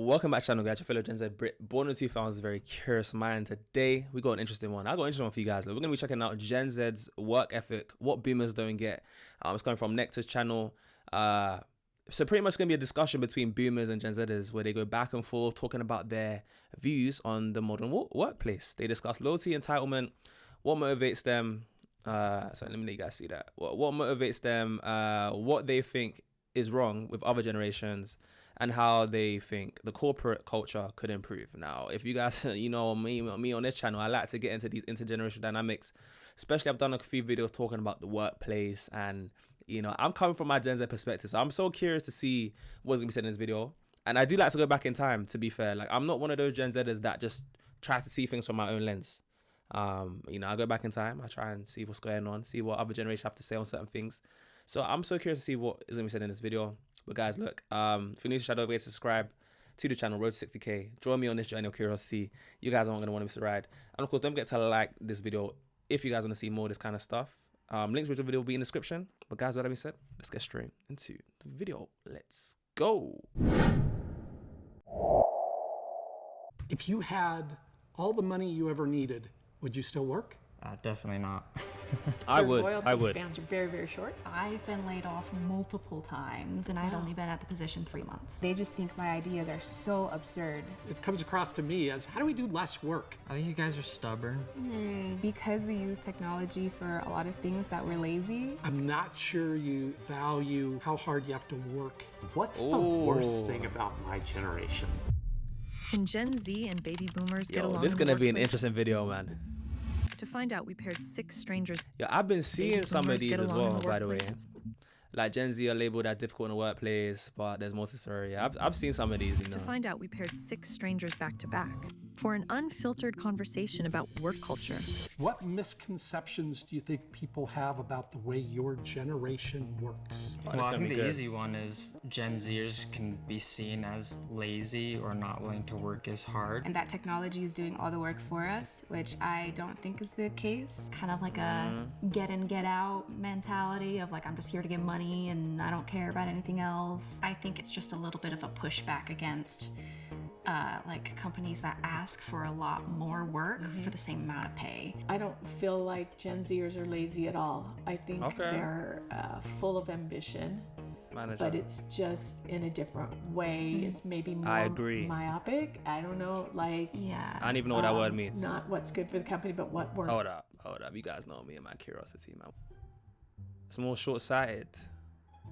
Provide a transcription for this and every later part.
Welcome back to the channel, guys. Your fellow Gen Z Brit Born in 2000s, very curious mind. Today we got an interesting one. I got an interesting one for you guys. We're going to be checking out Gen Z's work ethic, what boomers don't get. It's coming from Nectar's channel. So pretty much going to be a discussion between boomers and Gen Zers where they go back and forth talking about their views on the modern workplace. They discuss loyalty, entitlement, what motivates them. Sorry, let me let you guys see that. What motivates them, what they think is wrong with other generations, and how they think the corporate culture could improve. Now, if you guys, you know me on this channel, I like to get into these intergenerational dynamics. Especially, I've done a few videos talking about the workplace, and you know, I'm coming from my Gen Z perspective, so I'm so curious to see what's gonna be said in this video. And I do like to go back in time. To be fair, like I'm not one of those Gen Zers that just try to see things from my own lens. You know, I go back in time. I try and see what's going on, see what other generations have to say on certain things. So I'm so curious to see what is gonna be said in this video. But guys, look, if you're new to Shadow, wait to subscribe to the channel, road to 60k. Join me on this journey of curiosity. You guys aren't gonna want to miss a ride. And of course, don't forget to like this video if you guys want to see more of this kind of stuff. Links to the video will be in the description. But guys, with that being said, let's get straight into the video. Let's go. If you had all the money you ever needed, would you still work? Definitely not. I would. Loyalty spans are very, very short. I've been laid off multiple times, and I'd only been at the position 3 months. They just think my ideas are so absurd. It comes across to me as, how do we do less work? I think you guys are stubborn. Because we use technology for a lot of things that we're lazy. I'm not sure you value how hard you have to work. What's the worst thing about my generation? Can Gen Z and baby boomers get along? This is in gonna the be an workplace? interesting video, man. To find out, we paired 6 strangers. Yeah, I've been seeing Baby some of boomers these get as along in well, the by the way. workplace. Like Gen Z are labeled as difficult in the workplace, but there's more to the story. Yeah, I've seen some of these, you know. To find out, we paired 6 strangers back to back for an unfiltered conversation about work culture. What misconceptions do you think people have about the way your generation works? Oh, Well, this I gonna think be the good. easy one is Gen Zers can be seen as lazy or not willing to work as hard. And that technology is doing all the work for us, which I don't think is the case. Kind of like a get in, get out mentality of like, I'm just here to get money and I don't care about anything else. I think it's just a little bit of a pushback against like companies that ask for a lot more work for the same amount of pay. I don't feel like Gen Zers are lazy at all. I think they're full of ambition, but it's just in a different way. It's maybe more I agree. myopic. I don't know, like, Yeah. I don't even know what that word means. not what's good for the company, but what works. Hold up. You guys know me and my curiosity, man. It's more short-sighted.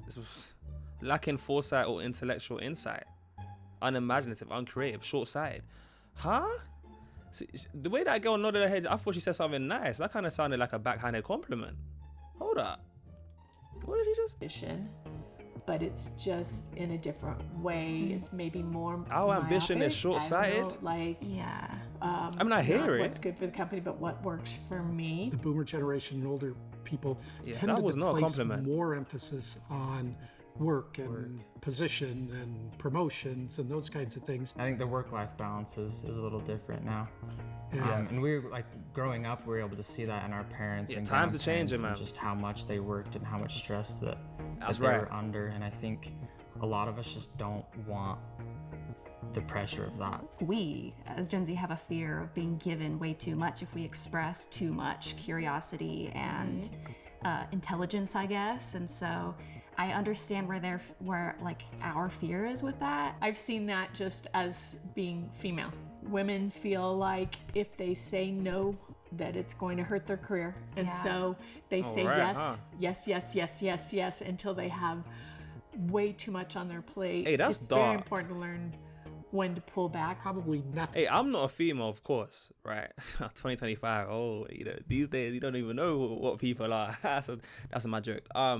It's lacking foresight or intellectual insight. Unimaginative, uncreative, short-sighted. Huh? See, the way that girl nodded her head, I thought she said something nice. That kind of sounded like a backhanded compliment. Hold up. What did he just... Ambition, but it's just in a different way. It's maybe more Our ambition is myopic. short-sighted? I don't know, like, Yeah. I mean, I hear not it. what's good for the company, but what works for me. The boomer generation and older people Yeah, tended that was to not a place compliment. more emphasis on work and position and promotions and those kinds of things. I think the work-life balance is a little different now. Yeah. And we were like growing up, we were able to see that in our parents. Yeah, and times are changing, grandparents, man. and just how much they worked and how much stress that That's they right. were under. And I think a lot of us just don't want the pressure of that. We, as Gen Z, have a fear of being given way too much if we express too much curiosity and intelligence, I guess. And so I understand where like our fear is with that. I've seen that just as being female. Women feel like if they say no, that it's going to hurt their career. And Yeah. so they say right, yes, huh? yes until they have way too much on their plate. Hey, that's it's very dark. important to learn when to pull back. Probably nothing. Hey, I'm not a female, of course, right? 2025. Oh, you know, these days you don't even know what people are. So that's my joke. I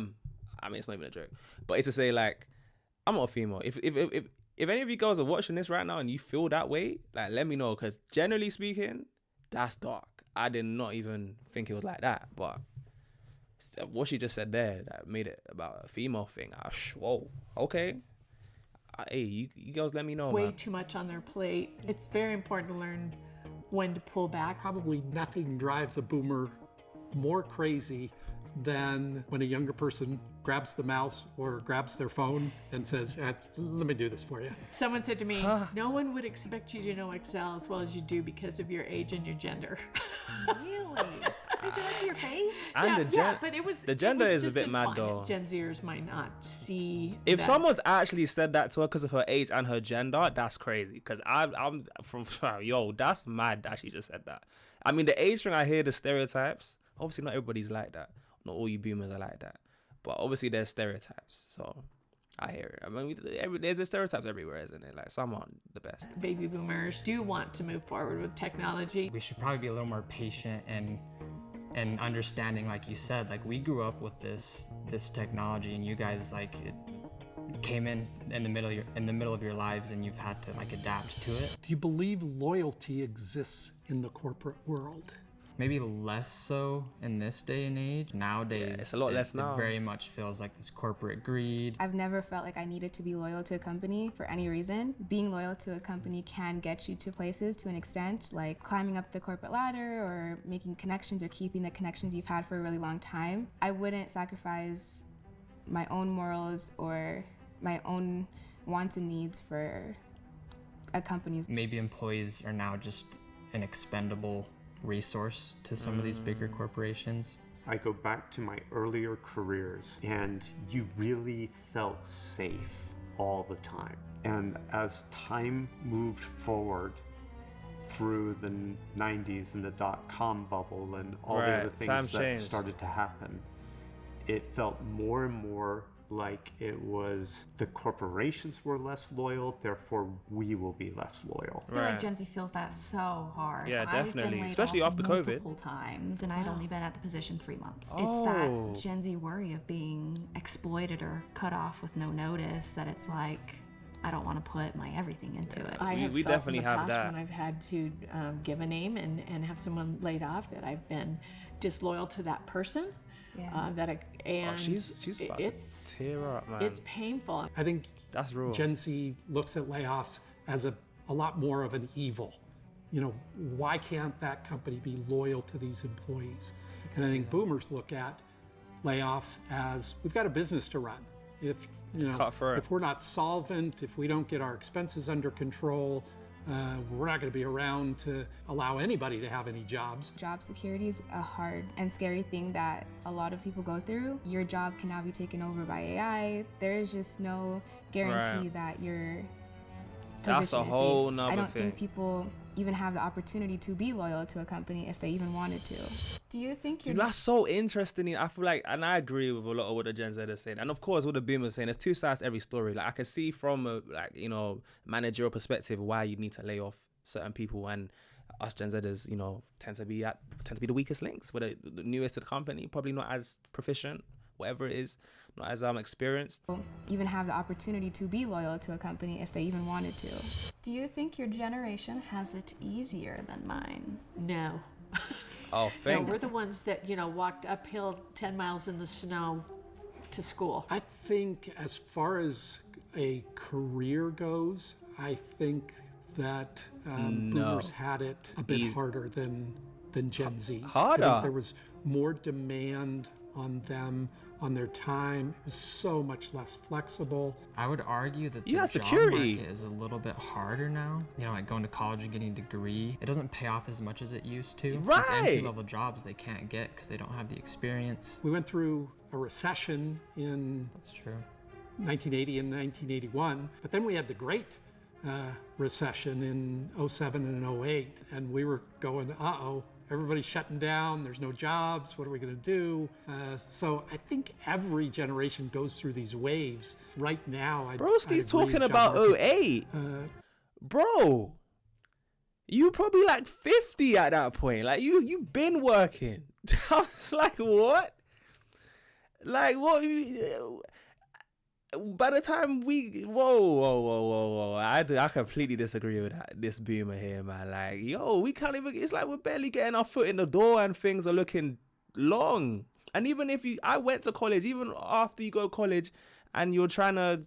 mean, it's not even a joke, but it's to say like, I'm not a female. If any of you girls are watching this right now and you feel that way, like, let me know, because generally speaking, that's dark. I did not even think it was like that, but what she just said there, that made it about a female thing. Whoa, okay. Hey, you girls, let me know, Way man. too much on their plate. It's very important to learn when to pull back. Probably nothing drives a boomer more crazy than when a younger person grabs the mouse or grabs their phone and says, let me do this for you. Someone said to me, no one would expect you to know Excel as well as you do because of your age and your gender. Really? They say that to your face? And but it was the gender is a just bit mad implying. though. Gen Zers might not see If that. someone's actually said that to her because of her age and her gender, that's crazy. Because I'm from, that's mad that she just said that. I mean, the age thing, I hear the stereotypes. Obviously, not everybody's like that. Not all you boomers are like that. But obviously, there's stereotypes. So I hear it. I mean, there's a stereotypes everywhere, isn't it? Like, some aren't the best. Baby boomers do want to move forward with technology. We should probably be a little more patient and understanding, like you said. Like, we grew up with this technology, and you guys, like, it came in the middle of your lives, and you've had to, like, adapt to it. Do you believe loyalty exists in the corporate world? Maybe less so in this day and age. Nowadays, it's a lot less now. It very much feels like this corporate greed. I've never felt like I needed to be loyal to a company for any reason. Being loyal to a company can get you to places to an extent, like climbing up the corporate ladder or making connections or keeping the connections you've had for a really long time. I wouldn't sacrifice my own morals or my own wants and needs for a company's. Maybe employees are now just an expendable resource to some of these bigger corporations. I go back to my earlier careers, and you really felt safe all the time. And as time moved forward through the 90s and the dot-com bubble and all the other things that started to happen, it felt more and more like it was the corporations were less loyal, therefore we will be less loyal. I feel like Gen Z feels that so hard. Yeah, I've definitely. been laid Especially off after COVID. multiple times, and I'd only been at the position 3 months. It's that Gen Z worry of being exploited or cut off with no notice that it's like, I don't want to put my everything into it. I have we felt definitely in the have past that. when I've had to give a name and have someone laid off that I've been disloyal to that person. She's about to tear up, man. It's painful. I think that's real. Gen Z looks at layoffs as a lot more of an evil. You know, why can't that company be loyal to these employees? And I think boomers look at layoffs as, we've got a business to run. If we're not solvent, if we don't get our expenses under control, we're not going to be around to allow anybody to have any jobs. Job security is a hard and scary thing that a lot of people go through. Your job can now be taken over by AI. There is just no guarantee that your position That's a is whole safe. nother I don't thing. think people even have the opportunity to be loyal to a company if they even wanted to. Do you think Dude, that's so interesting. I feel like, and I agree with a lot of what the Gen Z are saying, and of course what the boomers are saying. There's two sides to every story. Like, I can see from a managerial perspective why you need to lay off certain people, and us Gen Zers, tend to be the weakest links. We're the newest to the company, probably not as proficient, whatever it is, not as experienced. Even have the opportunity to be loyal to a company if they even wanted to. Do you think your generation has it easier than mine? No. Oh, thank We're the ones that, walked uphill 10 miles in the snow to school. I think as far as a career goes, I think that boomers had it a bit harder than Gen Zs. Harder? I think there was more demand on them, on their time. It was so much less flexible. I would argue that the job market is a little bit harder now. Like going to college and getting a degree, it doesn't pay off as much as it used to. Right. These entry-level jobs they can't get because they don't have the experience. We went through a recession in That's true. 1980 and 1981, but then we had the Great Recession in 07 and 08, and we were going, uh-oh, everybody's shutting down, there's no jobs, what are we going to do? So I think every generation goes through these waves. Right now, Broski's talking about 08. Bro, you probably like 50 at that point. Like, you've been working. I was like, what? Like, what? By the time whoa. I completely disagree with this boomer here, man. Like, we can't even, it's like we're barely getting our foot in the door and things are looking long. And even if I went to college, even after you go to college and you're trying to,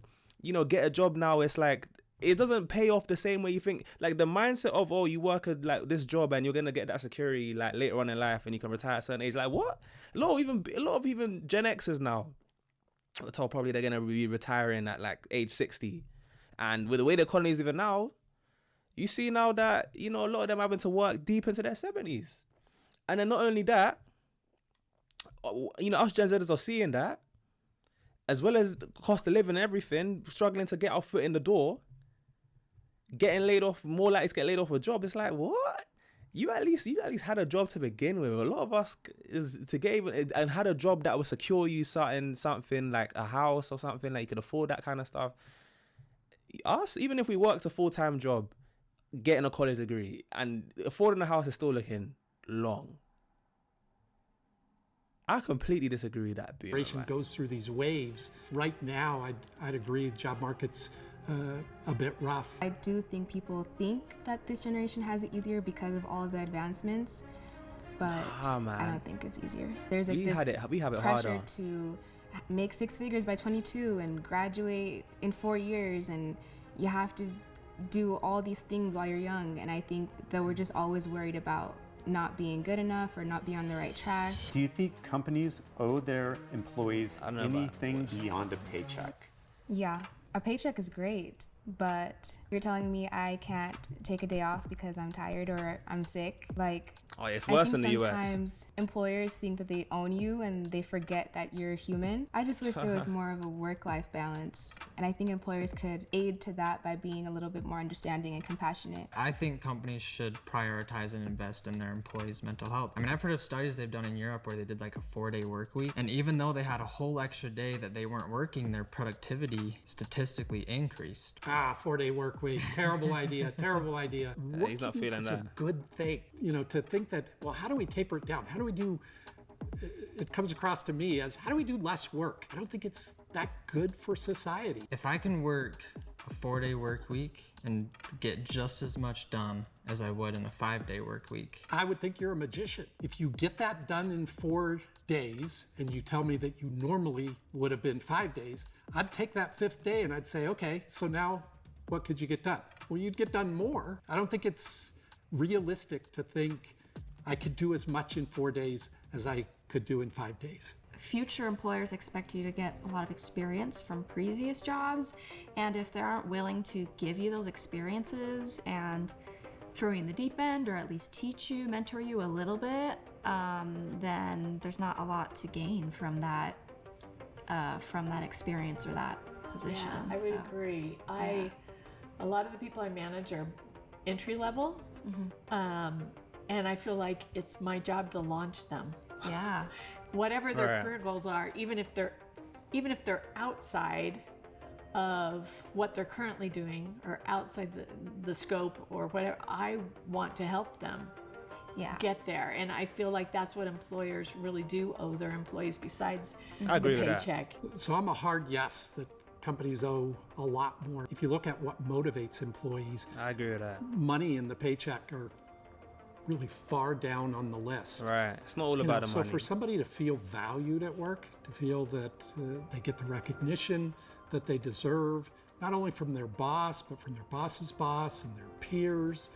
get a job now, it's like it doesn't pay off the same way you think. Like the mindset of, oh, you work at like this job and you're gonna get that security like later on in life and you can retire at a certain age. Like what? A lot of even Gen Xers now are told probably they're gonna be retiring at like age 60. And with the way the economy is even now, you see now that, you know, a lot of them having to work deep into their 70s. And then not only that, you know, us Gen Zers are seeing that, as well as the cost of living and everything, struggling to get our foot in the door, getting laid off, more likely to get laid off a job. It's like, what? You at least had a job to begin with. A lot of us is to get even and had a job that would secure you something like a house or something, like you could afford that kind of stuff. Us, even if we worked a full-time job, getting a college degree and affording a house is still looking long. I completely disagree with that. Generation goes through these waves. Right now, I'd agree the job market's a bit rough. I do think people think that this generation has it easier because of all of the advancements, but I don't think it's easier. There's like we have it pressure harder to make 6 figures by 22 and graduate in 4 years, and you have to do all these things while you're young. And I think that we're just always worried about not being good enough or not being on the right track. Do you think companies owe their employees anything beyond a paycheck? Yeah, a paycheck is great, but you're telling me I can't take a day off because I'm tired or I'm sick. Like, oh, it's worse in the US. Sometimes employers think that they own you and they forget that you're human. I just wish there was more of a work-life balance, and I think employers could aid to that by being a little bit more understanding and compassionate. I think companies should prioritize and invest in their employees' mental health. I mean, I've heard of studies they've done in Europe where they did like a 4-day work week, and even though they had a whole extra day that they weren't working, their productivity statistically increased. 4-day work week. Terrible idea. Terrible idea. He's not feeling It's that. a good thing, you know, to think that, well, how do we taper it down? How do we do, it comes across to me as, how do we do less work? I don't think it's that good for society. If I can work a 4-day work week and get just as much done as I would in a 5-day work week, I would think you're a magician. If you get that done in 4 days and you tell me that you normally would have been 5 days, I'd take that 5th day and I'd say, okay, so now what could you get done? Well, you'd get done more. I don't think it's realistic to think I could do as much in 4 days as I could do in 5 days. Future employers expect you to get a lot of experience from previous jobs, and if they aren't willing to give you those experiences and throw you in the deep end, or at least teach you, mentor you a little bit, then there's not a lot to gain from that experience or that position. Yeah, I would agree. A lot of the people I manage are entry level, and I feel like it's my job to launch them. Yeah. Whatever their career goals are, even if they're outside of what they're currently doing or outside the scope or whatever, I want to help them get there. And I feel like that's what employers really do owe their employees besides I agree the with paycheck. So I'm a hard yes that companies owe a lot more. If you look at what motivates employees, I agree with that. Money and the paycheck are really far down on the list. Right. It's not all about the so money. for somebody to feel valued at work, to feel that they get the recognition that they deserve, not only from their boss, but from their boss's boss and their peers,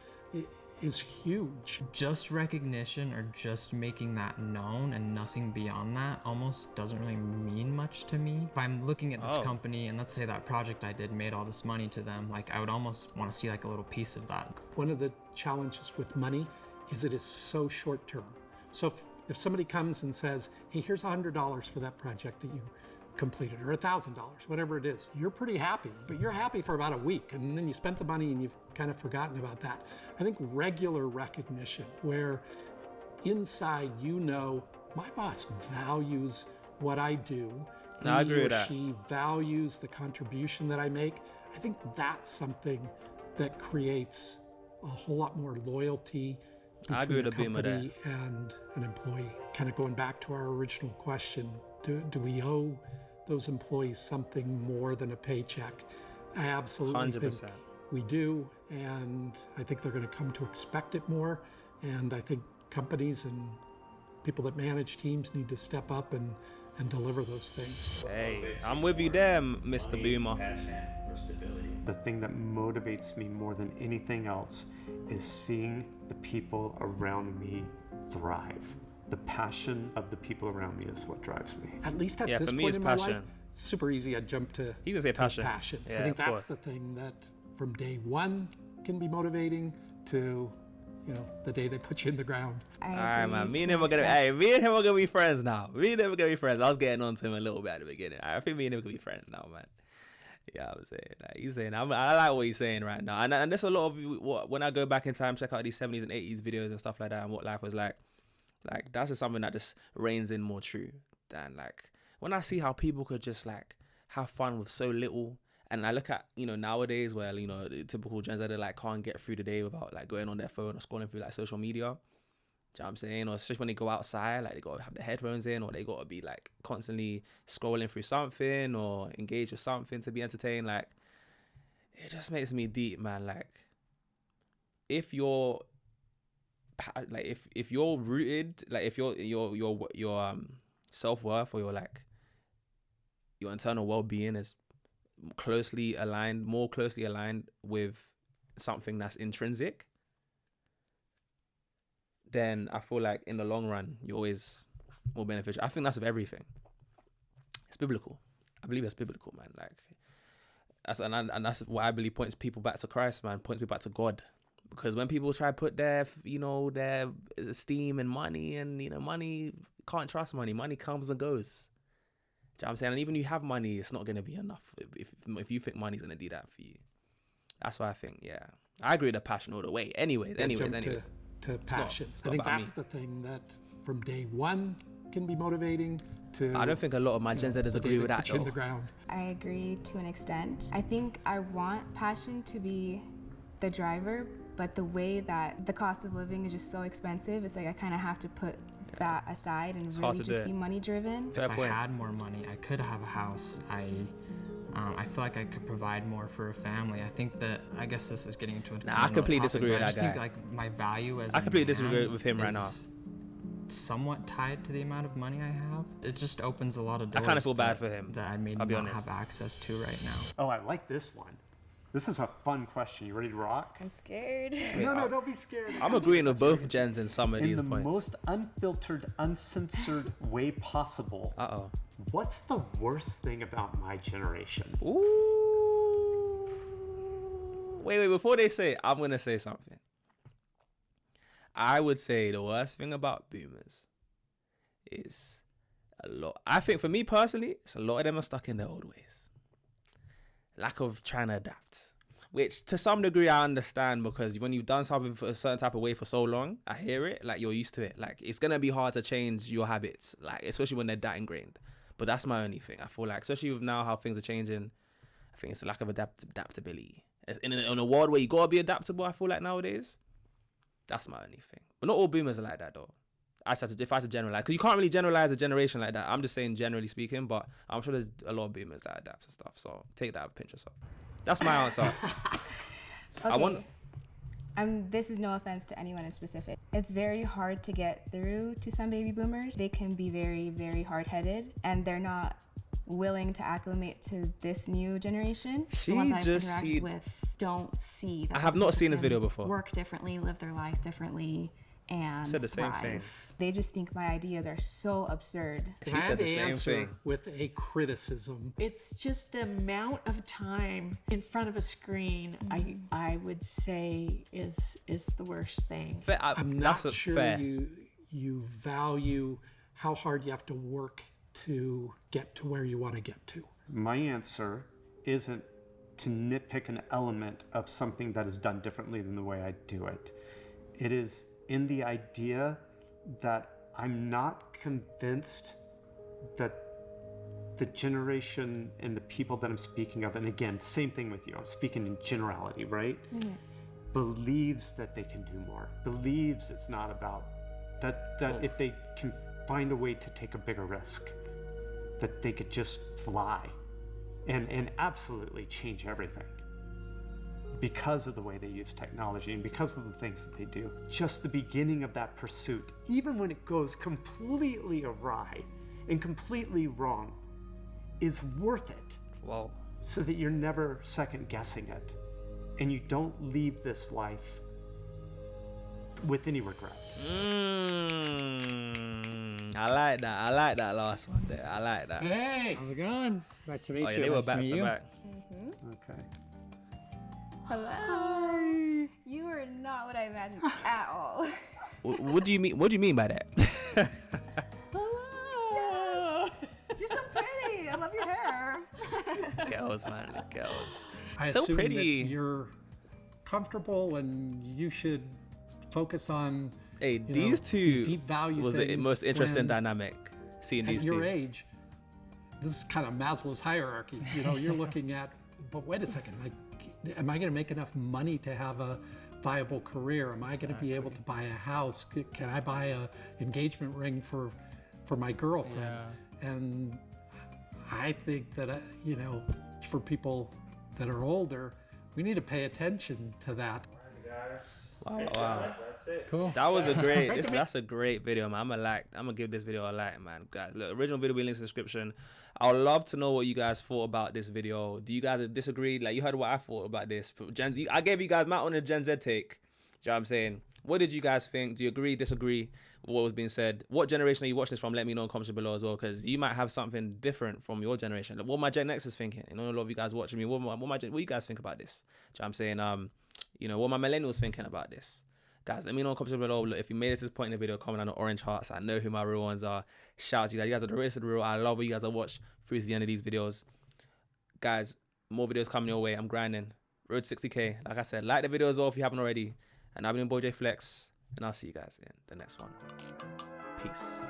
is huge. Just recognition or just making that known and nothing beyond that almost doesn't really mean much to me. If I'm looking at this company and let's say that project I did made all this money to them, like I would almost want to see like a little piece of that. One of the challenges with money is it is so short term. So if somebody comes and says, hey, here's $100 for that project that you completed, or $1,000, whatever it is, you're pretty happy, but you're happy for about a week, and then you spent the money and you've kind of forgotten about that. I think regular recognition, where inside you know, my boss values what I do, No, I agree with he or that. she values the contribution that I make. I think that's something that creates a whole lot more loyalty I agree between with a the Beamer there. company and an employee. Kind of going back to our original question, do we owe those employees something more than a paycheck? I absolutely 100%. think we do, and I think they're going to come to expect it more, and I think companies and people that manage teams need to step up and deliver those things. Hey, I'm with you there, Mr. Boomer. The thing that motivates me more than anything else is seeing the people around me thrive. The passion of the people around me is what drives me. At least at Yeah, this for me, point it's in my passion. life, super easy. I jump to You can say passion. I Yeah, think of that's course. the thing that from day one can be motivating to, the day they put you in the ground. All right, man. Me and him are gonna be friends now. Me and him are gonna be friends. I was getting on to him a little bit at the beginning. I think me and him gonna be friends now, man. Yeah, I'm saying. Like, he's saying. I like what he's saying right now. And there's a lot of when I go back in time, check out these 70s and 80s videos and stuff like that, and what life was like. Like, that's just something that just reigns in more true than, like, when I see how people could just, like, have fun with so little. And I look at, nowadays where, the typical Gen Z, like, can't get through the day without, like, going on their phone or scrolling through, like, social media. Do you know what I'm saying? Or especially when they go outside, like, they got to have the headphones in, or they got to be, like, constantly scrolling through something or engage with something to be entertained. Like, it just makes me deep, man. Like, if you're rooted, like, if your self-worth or your internal well-being is more closely aligned with something that's intrinsic, then I feel like in the long run you're always more beneficial. I think that's with everything. It's biblical. I believe it's biblical, man. Like, that's why I believe points people back to Christ, man. Points people back to God. Because when people try to put their esteem in money, and, money, can't trust money. Money comes and goes. Do you know what I'm saying? And even if you have money, it's not going to be enough if you think money's going to do that for you. That's why I think, yeah. I agree with the passion all the way. Anyways. To passion. It's not I think about that's me. the thing that from day one can be motivating to... I don't think a lot of my Gen Zers agree with that, put you in though. the ground. I agree to an extent. I think I want passion to be the driver, but the way that the cost of living is just so expensive, it's like I kind of have to put that aside and really just be money driven. Fair If point. I had more money, I could have a house. I feel like I could provide more for a family. I guess this is getting into I completely disagree with that I just guy. think like my value as I completely a disagree man with him right now. is somewhat tied to the amount of money I have. It just opens a lot of doors. I kind of feel bad for him. That I may I'll be not honest. have access to right now. Oh, I like this one. This is a fun question. You ready to rock? I'm scared. No, don't be scared. I'm agreeing with both gens in some of In these the points. most unfiltered, uncensored way possible. Uh-oh. What's the worst thing about my generation? Ooh. Wait, before they say it, I'm going to say something. I would say the worst thing about boomers is a lot. I think for me personally, it's a lot of them are stuck in their old ways. Lack of trying to adapt. Which to some degree I understand, because when you've done something for a certain type of way for so long, I hear it, like you're used to it. Like it's going to be hard to change your habits, like especially when they're that ingrained. But that's my only thing. I feel like, especially with now how things are changing, I think it's a lack of adaptability. In a world where you got to be adaptable, I feel like nowadays, that's my only thing. But not all boomers are like that though. If I had to generalize, because you can't really generalize a generation like that. I'm just saying generally speaking, but I'm sure there's a lot of boomers that adapt and stuff. So take that with a pinch of salt. That's my answer. Okay. This is no offense to anyone in specific. It's very hard to get through to some baby boomers. They can be very, very hard-headed, and they're not willing to acclimate to this new generation. The ones I've interacted with don't see that. I have not seen this can video before. Work differently, live their life differently, and Said the same thrive. thing. They just think my ideas are so absurd. If She I said had the to same answer thing. with a criticism, It's just the amount of time in front of a screen. I would say is the worst thing. Fair, I'm that's not sure fair. you value how hard you have to work to get to where you want to get to. My answer isn't to nitpick an element of something that is done differently than the way I do it. It is in the idea that I'm not convinced that the generation and the people that I'm speaking of, and again, same thing with you, I'm speaking in generality, right? Believes that they can do more, believes it's not about that if they can find a way to take a bigger risk, that they could just fly and absolutely change everything because of the way they use technology and because of the things that they do. Just the beginning of that pursuit, even when it goes completely awry and completely wrong, is worth it. Well, so that you're never second guessing it and you don't leave this life with any regret. I like that. I like that last one there. I like that. Hey, How's it going? Nice to meet Oh, you. yeah, they were Nice to back meet to you. back. Okay. Hello. You are not what I imagined at all. What do you mean? What do you mean by that? You're so pretty. I love your hair. Girls, man, the girls. I So assume pretty. that you're comfortable and you should focus on Hey, you know, these two these deep value was the things most interesting when dynamic. Seeing at these your two. age. This is kind of Maslow's hierarchy. You know, you're looking at, but wait a second, like, am I going to make enough money to have a viable career? Am I going to be able to buy a house? Can I buy a engagement ring for my girlfriend? And I think that, you know, for people that are older, we need to pay attention to that. Wow. Cool. That was a great. That's a great video, man. I'm gonna give this video a like, man. Guys, look, original video will be linked in the description. I would love to know what you guys thought about this video. Do you guys disagree? Like, you heard what I thought about this. Gen Z, I gave you guys my own Gen Z take. Do you know what I'm saying? What did you guys think? Do you agree, disagree with what was being said? What generation are you watching this from? Let me know in the comments below as well, because you might have something different from your generation. Like, what my Gen X is thinking. You know, a lot of you guys watching me. What you guys think about this? Do you know what I'm saying? You know, what my millennials thinking about this. Guys, let me know in the comments below. Look, if you made it to this point in the video, comment on the orange hearts. I know who my real ones are. Shout out to you guys. You guys are the realest of the real. I love what you guys have watched through to the end of these videos. Guys, more videos coming your way. I'm grinding. Road to 60K. Like I said, like the video as well if you haven't already. And I've been boy JayFlex. And I'll see you guys in the next one. Peace.